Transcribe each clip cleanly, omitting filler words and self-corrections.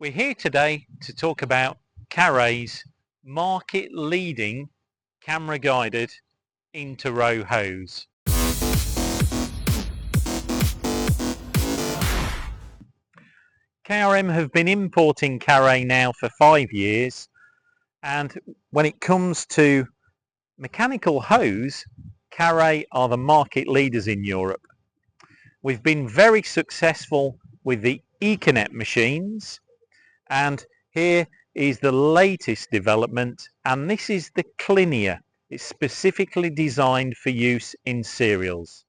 We're here today to talk about KRM's market-leading camera-guided inter-row hose. KRM have been importing KRM now for 5 years, and when it comes to mechanical hose, KRM are the market leaders in Europe. We've been very successful with the Kipline machines, and here is the latest development, and this is the Klinea. It's specifically designed for use in serials.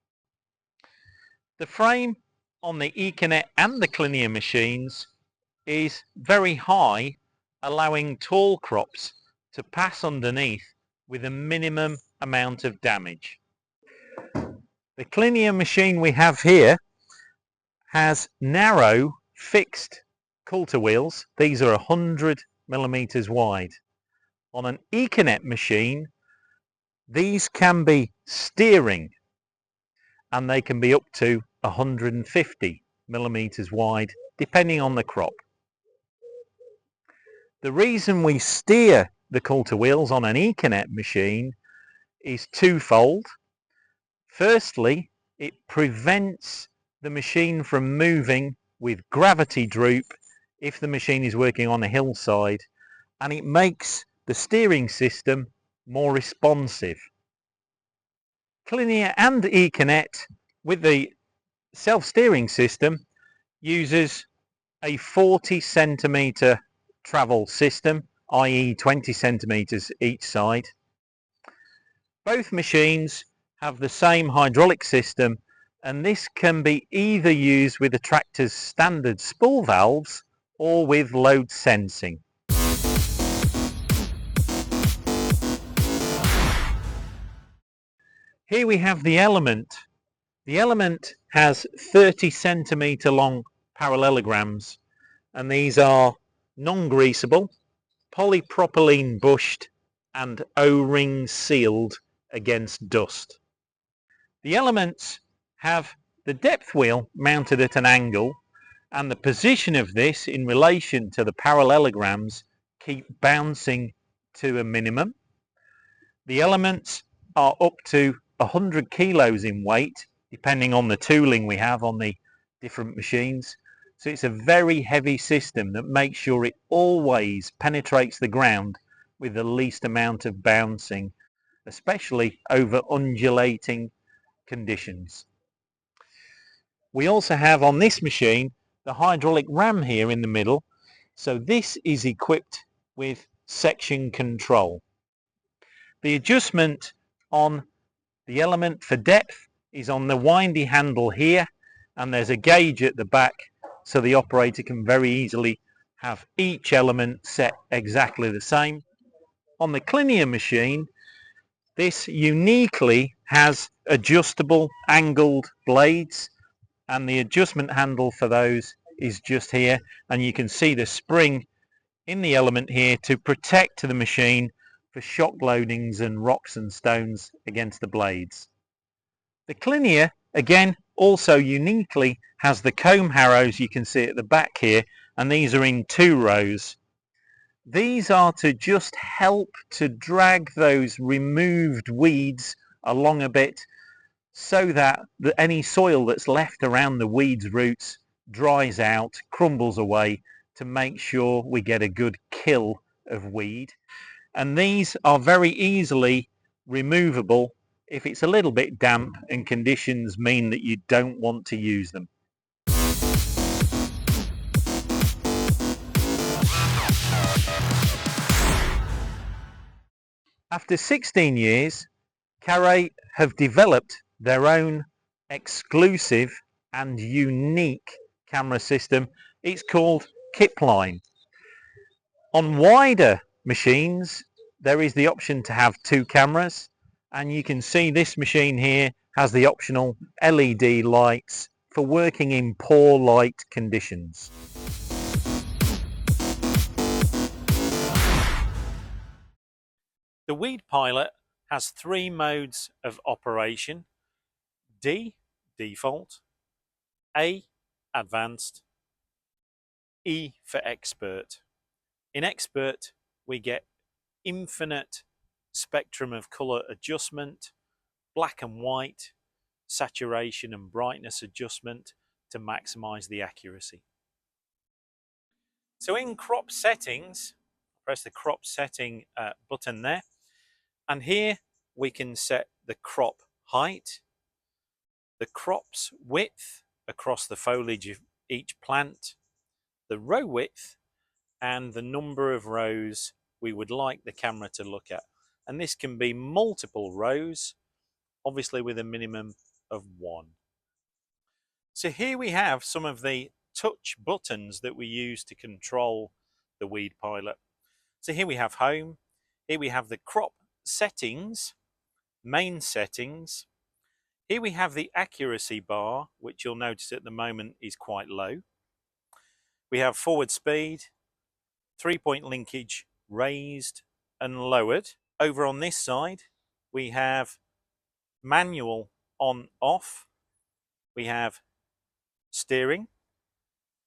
The frame on the Kipline and the Klinea machines is very high, allowing tall crops to pass underneath with a minimum amount of damage. The Klinea machine we have here has narrow fixed coulter wheels. These are 100 millimeters wide. On an Kipline machine, these can be steering, and they can be up to 150 millimeters wide, depending on the crop. The reason we steer the coulter wheels on an Kipline machine is twofold. Firstly, it prevents the machine from moving with gravity droop if the machine is working on a hillside, and it makes the steering system more responsive. Klinea and Kipline with the self-steering system uses a 40 centimeter travel system, i.e. 20 centimeters each side. Both machines have the same hydraulic system, and this can be either used with the tractor's standard spool valves or with load sensing. Here we have the Element. The Element has 30 centimeter long parallelograms, and these are non-greasable, polypropylene bushed and O-ring sealed against dust. The Elements have the depth wheel mounted at an angle, and the position of this in relation to the parallelograms keep bouncing to a minimum. The Elements are up to 100 kilos in weight, depending on the tooling we have on the different machines. So it's a very heavy system that makes sure it always penetrates the ground with the least amount of bouncing, especially over undulating conditions. We also have on this machine the hydraulic ram here in the middle, so this is equipped with section control. The adjustment on the Element for depth is on the windy handle here, and there's a gauge at the back, so the operator can very easily have each element set exactly the same. On the Klinea machine, this uniquely has adjustable angled blades, and the adjustment handle for those is just here, and you can see the spring in the Element here to protect the machine for shock loadings and rocks and stones against the blades. The Klinea again also uniquely has the comb harrows you can see at the back here, and these are in 2 rows. These are to just help to drag those removed weeds along a bit, so that any soil that's left around the weeds roots dries out, crumbles away, to make sure we get a good kill of weed. And these are very easily removable if it's a little bit damp and conditions mean that you don't want to use them. After 16 years, KRM have developed their own exclusive and unique camera system. It's called Kipline. On wider machines, there is the option to have 2 cameras, and you can see this machine here has the optional LED lights for working in poor light conditions. The Weed Pilot has 3 modes of operation: D, default; A, advanced; E for expert. In expert, we get infinite spectrum of color adjustment, black and white, saturation and brightness adjustment to maximize the accuracy. So in crop settings, press the crop setting button there, and here we can set the crop height, the crop's width across the foliage of each plant, the row width, and the number of rows we would like the camera to look at. And this can be multiple rows, obviously with a minimum of 1. So here we have some of the touch buttons that we use to control the Weed Pilot. So here we have home, here we have the crop settings, main settings. Here we have the accuracy bar, which you'll notice at the moment is quite low. We have forward speed, 3-point linkage raised and lowered. Over on this side, we have manual on off. We have steering,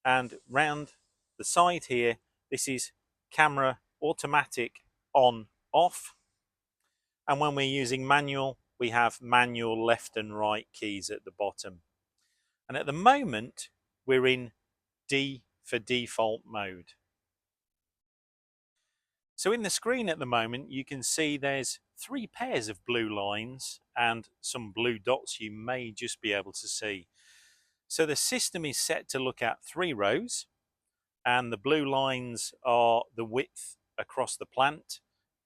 and round the side here, this is camera automatic on off. And when we're using manual, we have manual left and right keys at the bottom. And at the moment, we're in D for default mode. So in the screen at the moment, you can see there's 3 pairs of blue lines and some blue dots you may just be able to see. So the system is set to look at 3 rows, and the blue lines are the width across the plant,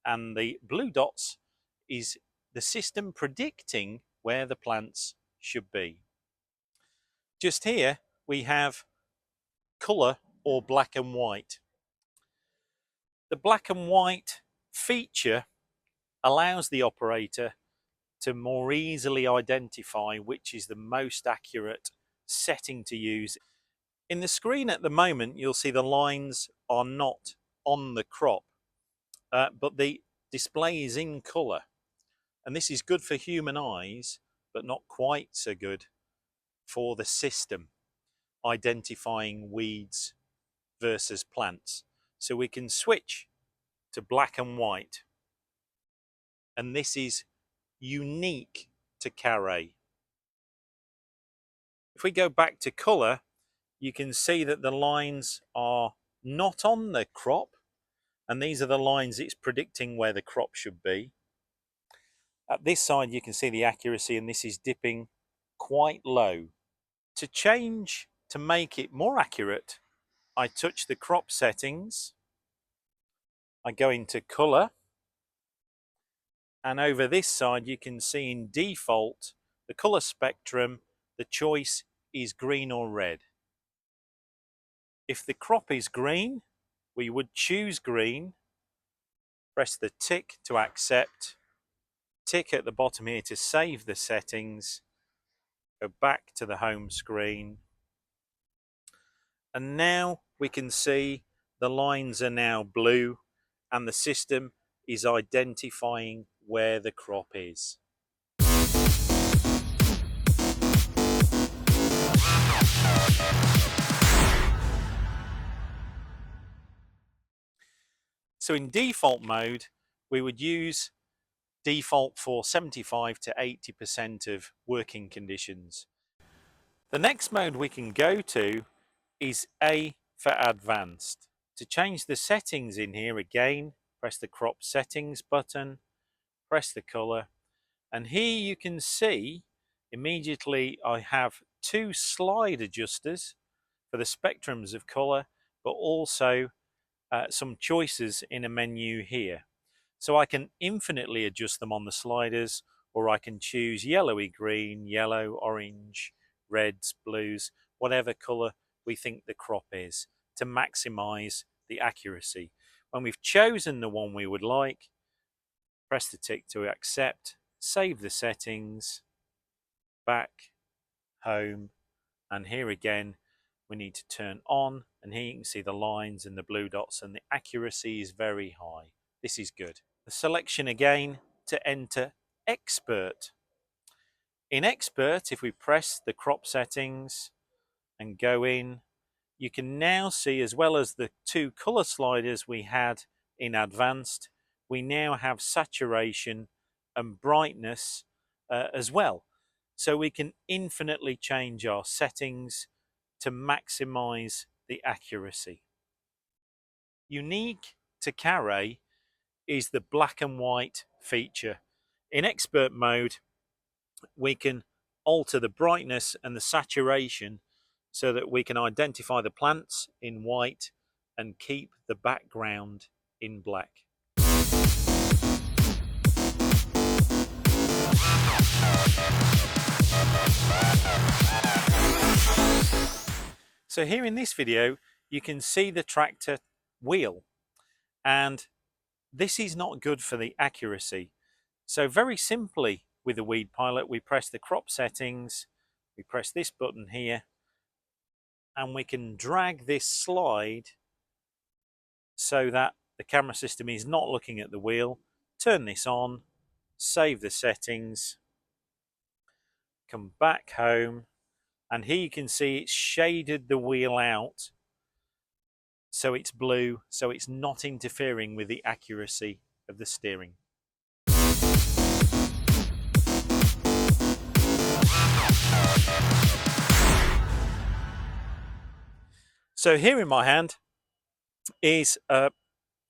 and the blue dots is the system predicting where the plants should be. Just here we have colour or black and white. The black and white feature allows the operator to more easily identify which is the most accurate setting to use. In the screen at the moment, you'll see the lines are not on the crop, but the display is in colour. And this is good for human eyes, but not quite so good for the system identifying weeds versus plants. So we can switch to black and white. And this is unique to KRM. If we go back to colour, you can see that the lines are not on the crop, and these are the lines it's predicting where the crop should be. At this side you can see the accuracy, and this is dipping quite low. To change to make it more accurate, I touch the crop settings, I go into colour, and over this side you can see in default the colour spectrum, the choice is green or red. If the crop is green, we would choose green, press the tick to accept, tick at the bottom here to save the settings, go back to the home screen, and now we can see the lines are now blue and the system is identifying where the crop is. So in default mode, we would use default for 75 to 80% of working conditions. The next mode we can go to is A for advanced. To change the settings in here, again, press the crop settings button, press the color, and here you can see immediately I have 2 slide adjusters for the spectrums of color, but also some choices in a menu here. So I can infinitely adjust them on the sliders, or I can choose yellowy green, yellow, orange, reds, blues, whatever color we think the crop is, to maximize the accuracy. When we've chosen the one we would like, press the tick to accept, save the settings, back, home, and here again we need to turn on, and here you can see the lines and the blue dots, and the accuracy is very high. This is good. The selection again to enter expert. In expert, if we press the crop settings and go in, You can now see, as well as the two color sliders we had in advanced, we now have saturation and brightness as well. So we can infinitely change our settings to maximize the accuracy. Unique to KRM is the black and white feature. In expert mode, we can alter the brightness and the saturation so that we can identify the plants in white and keep the background in black. So here in this video, you can see the tractor wheel, and this is not good for the accuracy. So very simply with the Weed Pilot, we press the crop settings, we press this button here, and we can drag this slide so that the camera system is not looking at the wheel. Turn this on, save the settings, come back home, and here you can see it's shaded the wheel out so it's blue, so it's not interfering with the accuracy of the steering. So here in my hand is a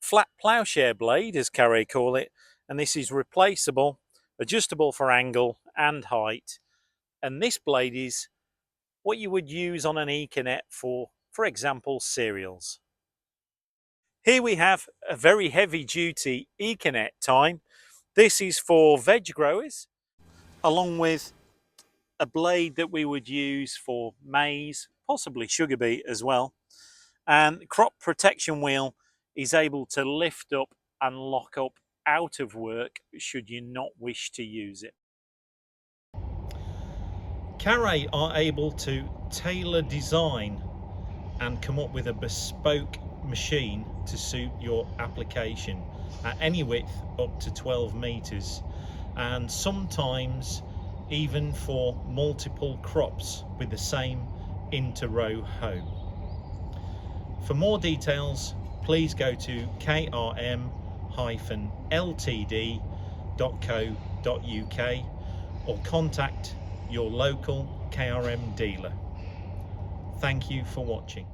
flat ploughshare blade, as KRM call it, and this is replaceable, adjustable for angle and height. And this blade is what you would use on an Econet for example, cereals. Here we have a very heavy duty Econet tine. This is for veg growers, along with a blade that we would use for maize, possibly sugar beet as well. And crop protection wheel is able to lift up and lock up out of work should you not wish to use it. KRM are able to tailor design and come up with a bespoke machine to suit your application at any width up to 12 meters, and sometimes even for multiple crops with the same inter-row hoe. For more details, please go to krm-ltd.co.uk or contact your local KRM dealer. Thank you for watching.